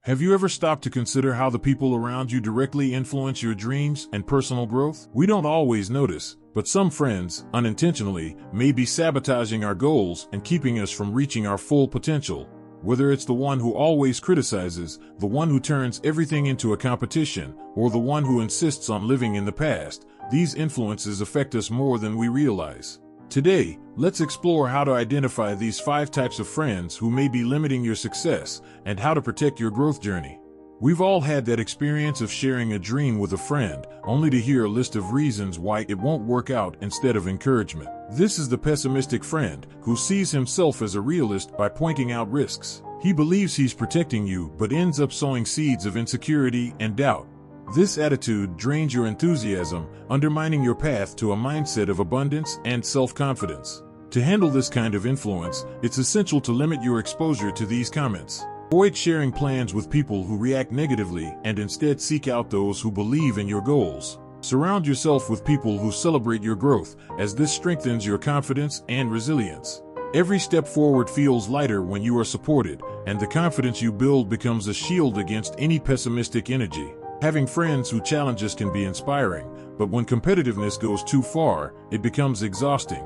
Have you ever stopped to consider how the people around you directly influence your dreams and personal growth? We don't always notice, but some friends, unintentionally, may be sabotaging our goals and keeping us from reaching our full potential. Whether it's the one who always criticizes, the one who turns everything into a competition, or the one who insists on living in the past, these influences affect us more than we realize. Today, let's explore how to identify these 5 types of friends who may be limiting your success and how to protect your growth journey. We've all had that experience of sharing a dream with a friend, only to hear a list of reasons why it won't work out instead of encouragement. This is the pessimistic friend, who sees himself as a realist by pointing out risks. He believes he's protecting you but ends up sowing seeds of insecurity and doubt. This attitude drains your enthusiasm, undermining your path to a mindset of abundance and self-confidence. To handle this kind of influence, it's essential to limit your exposure to these comments. Avoid sharing plans with people who react negatively and instead seek out those who believe in your goals. Surround yourself with people who celebrate your growth, as this strengthens your confidence and resilience. Every step forward feels lighter when you are supported, and the confidence you build becomes a shield against any pessimistic energy. Having friends who challenge us can be inspiring, but when competitiveness goes too far, it becomes exhausting.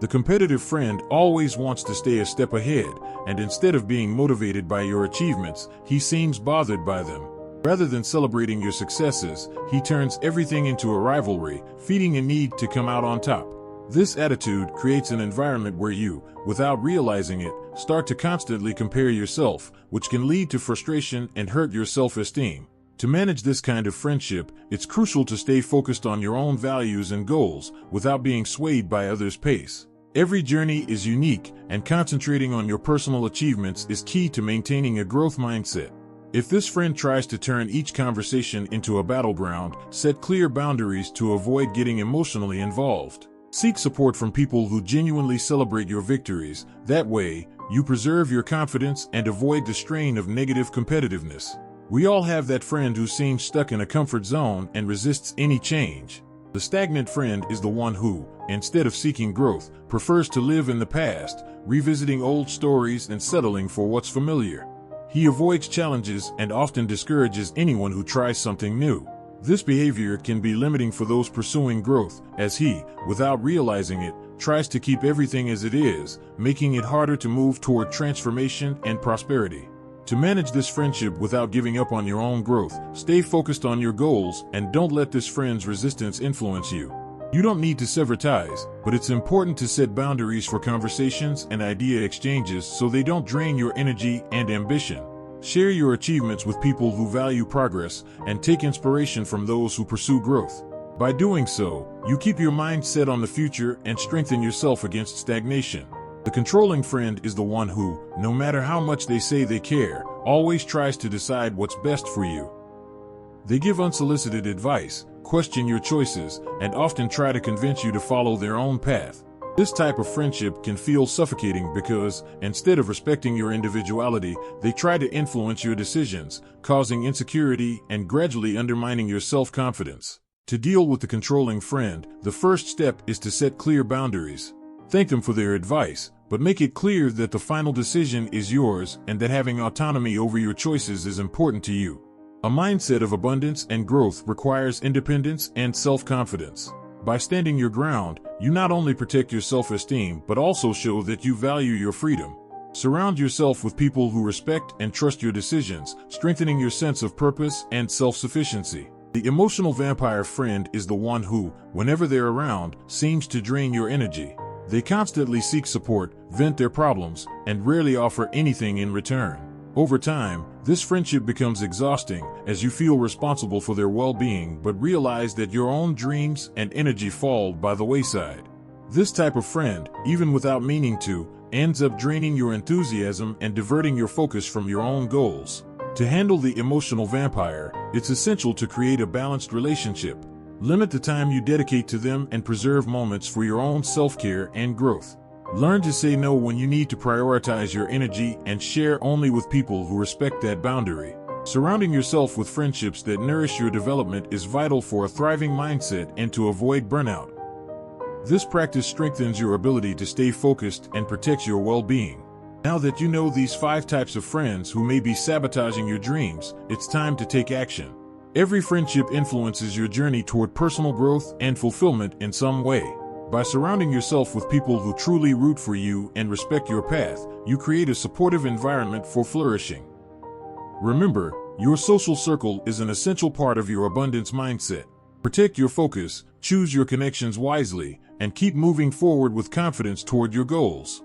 The competitive friend always wants to stay a step ahead, and instead of being motivated by your achievements, he seems bothered by them. Rather than celebrating your successes, he turns everything into a rivalry, feeding a need to come out on top. This attitude creates an environment where you, without realizing it, start to constantly compare yourself, which can lead to frustration and hurt your self-esteem. To manage this kind of friendship, it's crucial to stay focused on your own values and goals without being swayed by others' pace. Every journey is unique, and concentrating on your personal achievements is key to maintaining a growth mindset. If this friend tries to turn each conversation into a battleground, set clear boundaries to avoid getting emotionally involved. Seek support from people who genuinely celebrate your victories. That way, you preserve your confidence and avoid the strain of negative competitiveness. We all have that friend who seems stuck in a comfort zone and resists any change. The stagnant friend is the one who, instead of seeking growth, prefers to live in the past, revisiting old stories and settling for what's familiar. He avoids challenges and often discourages anyone who tries something new. This behavior can be limiting for those pursuing growth, as he, without realizing it, tries to keep everything as it is, making it harder to move toward transformation and prosperity. To manage this friendship without giving up on your own growth, stay focused on your goals and don't let this friend's resistance influence you. You don't need to sever ties, but it's important to set boundaries for conversations and idea exchanges so they don't drain your energy and ambition. Share your achievements with people who value progress and take inspiration from those who pursue growth. By doing so, you keep your mind set on the future and strengthen yourself against stagnation. The controlling friend is the one who, no matter how much they say they care, always tries to decide what's best for you. They give unsolicited advice, question your choices, and often try to convince you to follow their own path. This type of friendship can feel suffocating because, instead of respecting your individuality, they try to influence your decisions, causing insecurity and gradually undermining your self-confidence. To deal with the controlling friend, the first step is to set clear boundaries. Thank them for their advice, but make it clear that the final decision is yours and that having autonomy over your choices is important to you. A mindset of abundance and growth requires independence and self-confidence. By standing your ground, you not only protect your self-esteem but also show that you value your freedom. Surround yourself with people who respect and trust your decisions, strengthening your sense of purpose and self-sufficiency. The emotional vampire friend is the one who, whenever they're around, seems to drain your energy. They constantly seek support, vent their problems, and rarely offer anything in return. Over time, this friendship becomes exhausting as you feel responsible for their well-being but realize that your own dreams and energy fall by the wayside. This type of friend, even without meaning to, ends up draining your enthusiasm and diverting your focus from your own goals. To handle the emotional vampire, it's essential to create a balanced relationship. Limit the time you dedicate to them and preserve moments for your own self-care and growth. Learn to say no when you need to prioritize your energy and share only with people who respect that boundary. Surrounding yourself with friendships that nourish your development is vital for a thriving mindset and to avoid burnout. This practice strengthens your ability to stay focused and protects your well-being. Now that you know these 5 types of friends who may be sabotaging your dreams, it's time to take action. Every friendship influences your journey toward personal growth and fulfillment in some way. By surrounding yourself with people who truly root for you and respect your path, you create a supportive environment for flourishing. Remember, your social circle is an essential part of your abundance mindset. Protect your focus, choose your connections wisely, and keep moving forward with confidence toward your goals.